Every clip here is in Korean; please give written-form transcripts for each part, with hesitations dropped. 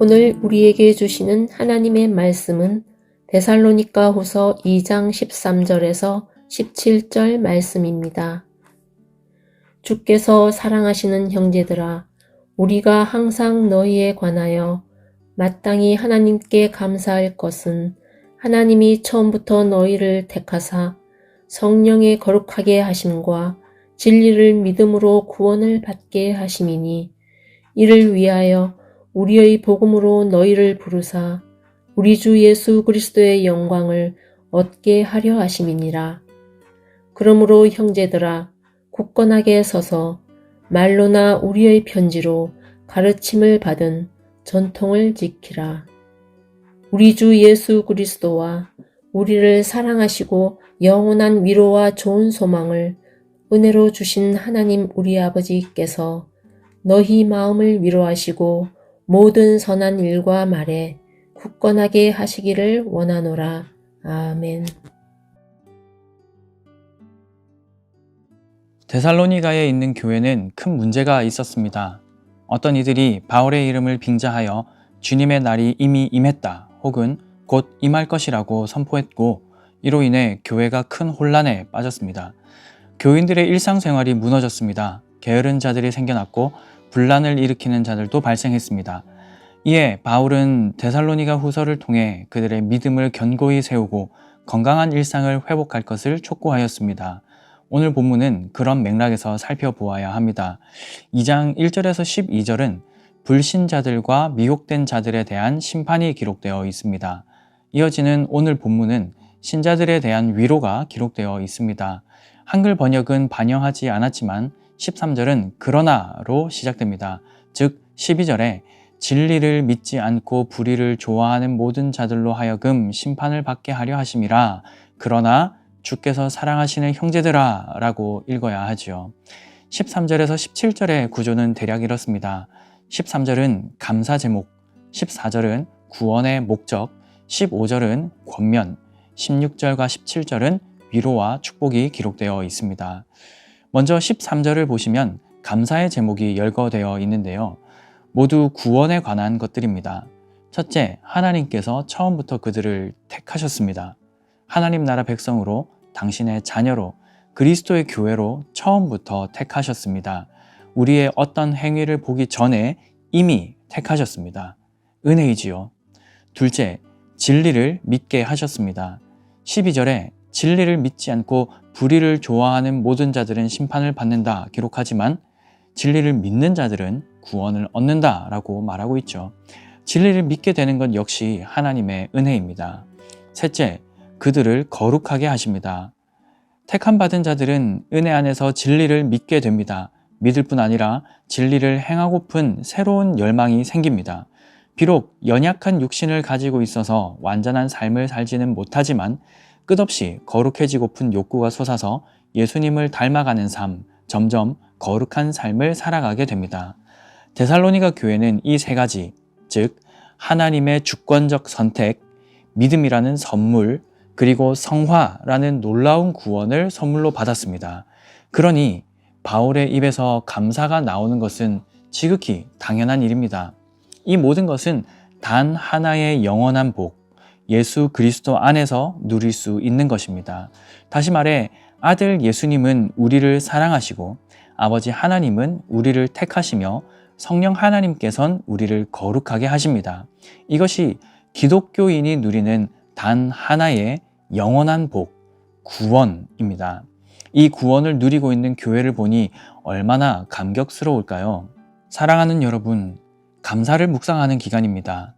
오늘 우리에게 주시는 하나님의 말씀은 데살로니가 후서 2장 13절에서 17절 말씀입니다. 주께서 사랑하시는 형제들아, 우리가 항상 너희에 관하여 마땅히 하나님께 감사할 것은 하나님이 처음부터 너희를 택하사 성령의 거룩하게 하심과 진리를 믿음으로 구원을 받게 하심이니, 이를 위하여 우리의 복음으로 너희를 부르사 우리 주 예수 그리스도의 영광을 얻게 하려 하심이니라. 그러므로 형제들아, 굳건하게 서서 말로나 우리의 편지로 가르침을 받은 전통을 지키라. 우리 주 예수 그리스도와 우리를 사랑하시고 영원한 위로와 좋은 소망을 은혜로 주신 하나님 우리 아버지께서 너희 마음을 위로하시고 모든 선한 일과 말에 굳건하게 하시기를 원하노라. 아멘. 데살로니가에 있는 교회는 큰 문제가 있었습니다. 어떤 이들이 바울의 이름을 빙자하여 주님의 날이 이미 임했다 혹은 곧 임할 것이라고 선포했고, 이로 인해 교회가 큰 혼란에 빠졌습니다. 교인들의 일상생활이 무너졌습니다. 게으른 자들이 생겨났고 분란을 일으키는 자들도 발생했습니다. 이에 바울은 데살로니가 후서를 통해 그들의 믿음을 견고히 세우고 건강한 일상을 회복할 것을 촉구하였습니다. 오늘 본문은 그런 맥락에서 살펴보아야 합니다. 2장 1절에서 12절은 불신자들과 미혹된 자들에 대한 심판이 기록되어 있습니다. 이어지는 오늘 본문은 신자들에 대한 위로가 기록되어 있습니다. 한글 번역은 반영하지 않았지만 13절은 그러나로 시작됩니다. 즉 12절에 진리를 믿지 않고 불의를 좋아하는 모든 자들로 하여금 심판을 받게 하려 하심이라. 그러나 주께서 사랑하시는 형제들아 라고 읽어야 하지요. 13절에서 17절의 구조는 대략 이렇습니다. 13절은 감사 제목, 14절은 구원의 목적, 15절은 권면, 16절과 17절은 위로와 축복이 기록되어 있습니다. 먼저 13절을 보시면 감사의 제목이 열거되어 있는데요. 모두 구원에 관한 것들입니다. 첫째, 하나님께서 처음부터 그들을 택하셨습니다. 하나님 나라 백성으로, 당신의 자녀로, 그리스도의 교회로 처음부터 택하셨습니다. 우리의 어떤 행위를 보기 전에 이미 택하셨습니다. 은혜이지요. 둘째, 진리를 믿게 하셨습니다. 12절에 진리를 믿지 않고 불의를 좋아하는 모든 자들은 심판을 받는다 기록하지만 진리를 믿는 자들은 구원을 얻는다 라고 말하고 있죠. 진리를 믿게 되는 것 역시 하나님의 은혜입니다. 셋째, 그들을 거룩하게 하십니다. 택함 받은 자들은 은혜 안에서 진리를 믿게 됩니다. 믿을 뿐 아니라 진리를 행하고픈 새로운 열망이 생깁니다. 비록 연약한 육신을 가지고 있어서 완전한 삶을 살지는 못하지만 끝없이 거룩해지고픈 욕구가 솟아서 예수님을 닮아가는 삶, 점점 거룩한 삶을 살아가게 됩니다. 데살로니가 교회는 이 세 가지, 즉 하나님의 주권적 선택, 믿음이라는 선물, 그리고 성화라는 놀라운 구원을 선물로 받았습니다. 그러니 바울의 입에서 감사가 나오는 것은 지극히 당연한 일입니다. 이 모든 것은 단 하나의 영원한 복, 예수 그리스도 안에서 누릴 수 있는 것입니다. 다시 말해 아들 예수님은 우리를 사랑하시고 아버지 하나님은 우리를 택하시며 성령 하나님께서는 우리를 거룩하게 하십니다. 이것이 기독교인이 누리는 단 하나의 영원한 복, 구원입니다. 이 구원을 누리고 있는 교회를 보니 얼마나 감격스러울까요? 사랑하는 여러분, 감사를 묵상하는 기간입니다.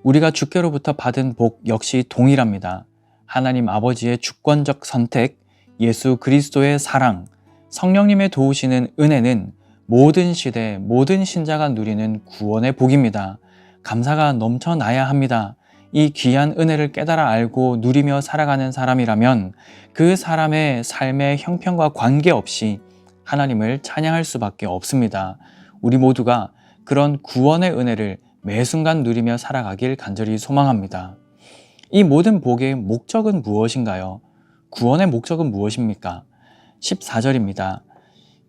우리가 주께로부터 받은 복 역시 동일합니다. 하나님 아버지의 주권적 선택, 예수 그리스도의 사랑, 성령님의 도우시는 은혜는 모든 시대, 모든 신자가 누리는 구원의 복입니다. 감사가 넘쳐나야 합니다. 이 귀한 은혜를 깨달아 알고 누리며 살아가는 사람이라면 그 사람의 삶의 형편과 관계없이 하나님을 찬양할 수밖에 없습니다. 우리 모두가 그런 구원의 은혜를 매 순간 누리며 살아가길 간절히 소망합니다. 이 모든 복의 목적은 무엇인가요? 구원의 목적은 무엇입니까? 14절입니다.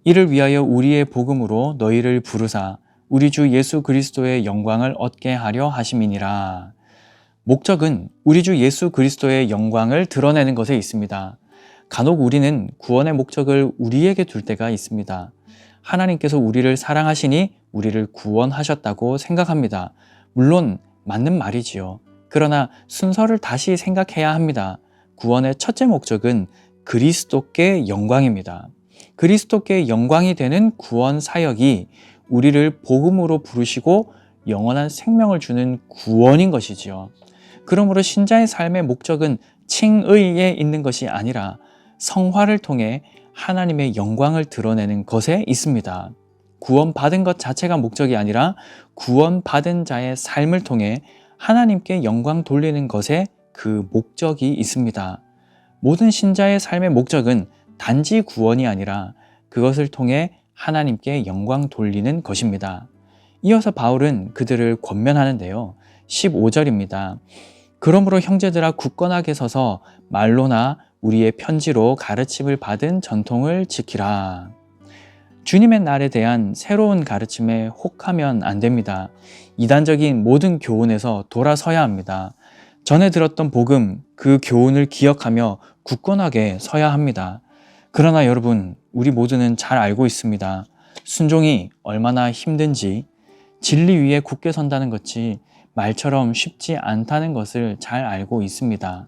이를 위하여 우리의 복음으로 너희를 부르사 우리 주 예수 그리스도의 영광을 얻게 하려 하심이니라. 목적은 우리 주 예수 그리스도의 영광을 드러내는 것에 있습니다. 간혹 우리는 구원의 목적을 우리에게 둘 때가 있습니다. 하나님께서 우리를 사랑하시니 우리를 구원하셨다고 생각합니다. 물론 맞는 말이지요. 그러나 순서를 다시 생각해야 합니다. 구원의 첫째 목적은 그리스도께 영광입니다. 그리스도께 영광이 되는 구원 사역이 우리를 복음으로 부르시고 영원한 생명을 주는 구원인 것이지요. 그러므로 신자의 삶의 목적은 칭의에 있는 것이 아니라 성화를 통해 하나님의 영광을 드러내는 것에 있습니다. 구원받은 것 자체가 목적이 아니라 구원받은 자의 삶을 통해 하나님께 영광 돌리는 것에 그 목적이 있습니다. 모든 신자의 삶의 목적은 단지 구원이 아니라 그것을 통해 하나님께 영광 돌리는 것입니다. 이어서 바울은 그들을 권면하는데요. 15절입니다. 그러므로 형제들아 굳건하게 서서 말로나 우리의 편지로 가르침을 받은 전통을 지키라. 주님의 날에 대한 새로운 가르침에 혹하면 안 됩니다. 이단적인 모든 교훈에서 돌아서야 합니다. 전에 들었던 복음, 그 교훈을 기억하며 굳건하게 서야 합니다. 그러나 여러분, 우리 모두는 잘 알고 있습니다. 순종이 얼마나 힘든지, 진리 위에 굳게 선다는 것이 말처럼 쉽지 않다는 것을 잘 알고 있습니다.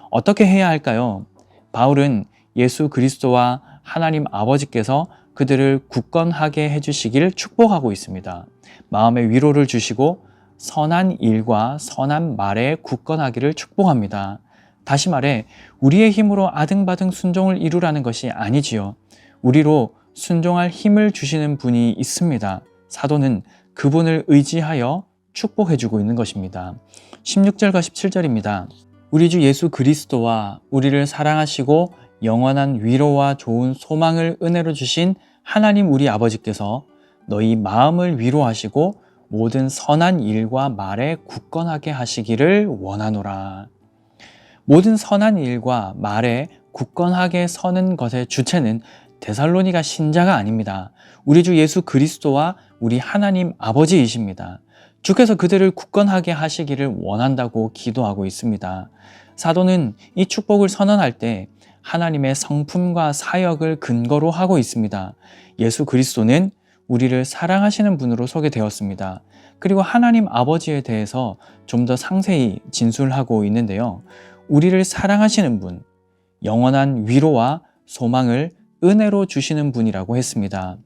어떻게 해야 할까요? 바울은 예수 그리스도와 하나님 아버지께서 그들을 굳건하게 해주시길 축복하고 있습니다. 마음의 위로를 주시고 선한 일과 선한 말에 굳건하기를 축복합니다. 다시 말해 우리의 힘으로 아등바등 순종을 이루라는 것이 아니지요. 우리로 순종할 힘을 주시는 분이 있습니다. 사도는 그분을 의지하여 축복해주고 있는 것입니다. 16절과 17절입니다. 우리 주 예수 그리스도와 우리를 사랑하시고 영원한 위로와 좋은 소망을 은혜로 주신 하나님 우리 아버지께서 너희 마음을 위로하시고 모든 선한 일과 말에 굳건하게 하시기를 원하노라. 모든 선한 일과 말에 굳건하게 서는 것의 주체는 데살로니가 신자가 아닙니다. 우리 주 예수 그리스도와 우리 하나님 아버지이십니다. 주께서 그들을 굳건하게 하시기를 원한다고 기도하고 있습니다. 사도는 이 축복을 선언할 때 하나님의 성품과 사역을 근거로 하고 있습니다. 예수 그리스도는 우리를 사랑하시는 분으로 소개되었습니다. 그리고 하나님 아버지에 대해서 좀 더 상세히 진술하고 있는데요. 우리를 사랑하시는 분, 영원한 위로와 소망을 은혜로 주시는 분이라고 했습니다.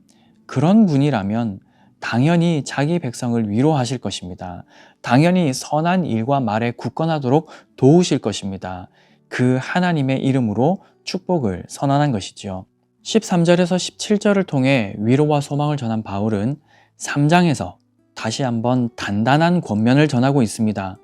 그런 분이라면 당연히 자기 백성을 위로하실 것입니다. 당연히 선한 일과 말에 굳건하도록 도우실 것입니다. 그 하나님의 이름으로 축복을 선언한 것이지요. 13절에서 17절을 통해 위로와 소망을 전한 바울은 3장에서 다시 한번 단단한 권면을 전하고 있습니다.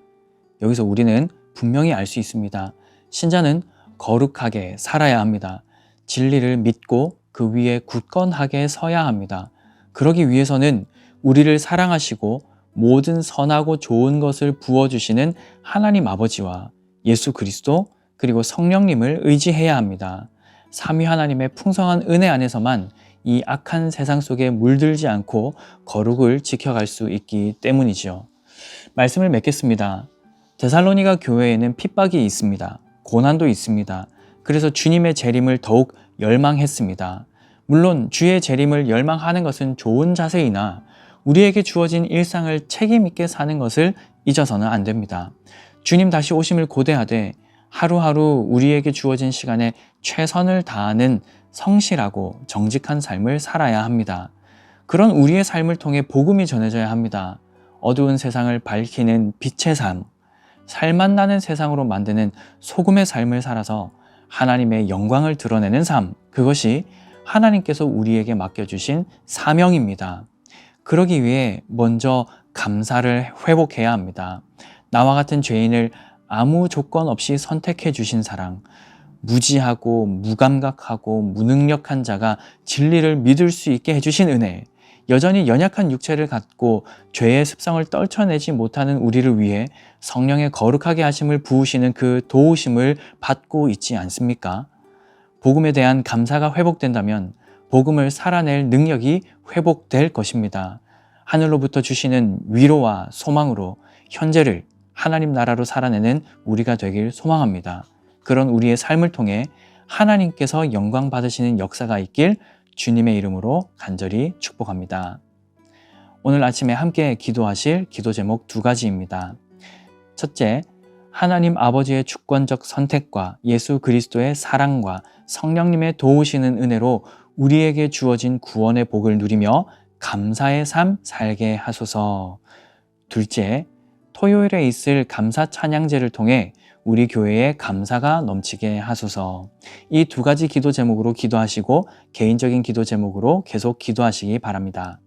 여기서 우리는 분명히 알 수 있습니다. 신자는 거룩하게 살아야 합니다. 진리를 믿고 그 위에 굳건하게 서야 합니다. 그러기 위해서는 우리를 사랑하시고 모든 선하고 좋은 것을 부어주시는 하나님 아버지와 예수 그리스도 그리고 성령님을 의지해야 합니다. 삼위 하나님의 풍성한 은혜 안에서만 이 악한 세상 속에 물들지 않고 거룩을 지켜갈 수 있기 때문이지요. 말씀을 맺겠습니다. 데살로니가 교회에는 핍박이 있습니다. 고난도 있습니다. 그래서 주님의 재림을 더욱 열망했습니다. 물론 주의 재림을 열망하는 것은 좋은 자세이나 우리에게 주어진 일상을 책임 있게 사는 것을 잊어서는 안 됩니다. 주님 다시 오심을 고대하되 하루하루 우리에게 주어진 시간에 최선을 다하는 성실하고 정직한 삶을 살아야 합니다. 그런 우리의 삶을 통해 복음이 전해져야 합니다. 어두운 세상을 밝히는 빛의 삶, 살맛 나는 세상으로 만드는 소금의 삶을 살아서 하나님의 영광을 드러내는 삶, 그것이 하나님께서 우리에게 맡겨주신 사명입니다. 그러기 위해 먼저 감사를 회복해야 합니다. 나와 같은 죄인을 아무 조건 없이 선택해 주신 사랑, 무지하고 무감각하고 무능력한 자가 진리를 믿을 수 있게 해주신 은혜, 여전히 연약한 육체를 갖고 죄의 습성을 떨쳐내지 못하는 우리를 위해 성령의 거룩하게 하심을 부으시는 그 도우심을 받고 있지 않습니까? 복음에 대한 감사가 회복된다면 복음을 살아낼 능력이 회복될 것입니다. 하늘로부터 주시는 위로와 소망으로 현재를 하나님 나라로 살아내는 우리가 되길 소망합니다. 그런 우리의 삶을 통해 하나님께서 영광 받으시는 역사가 있길 주님의 이름으로 간절히 축복합니다. 오늘 아침에 함께 기도하실 기도 제목 2가지입니다. 첫째, 하나님 아버지의 주권적 선택과 예수 그리스도의 사랑과 성령님의 도우시는 은혜로 우리에게 주어진 구원의 복을 누리며 감사의 삶 살게 하소서. 둘째, 토요일에 있을 감사 찬양제를 통해 우리 교회에 감사가 넘치게 하소서. 이 2가지 기도 제목으로 기도하시고 개인적인 기도 제목으로 계속 기도하시기 바랍니다.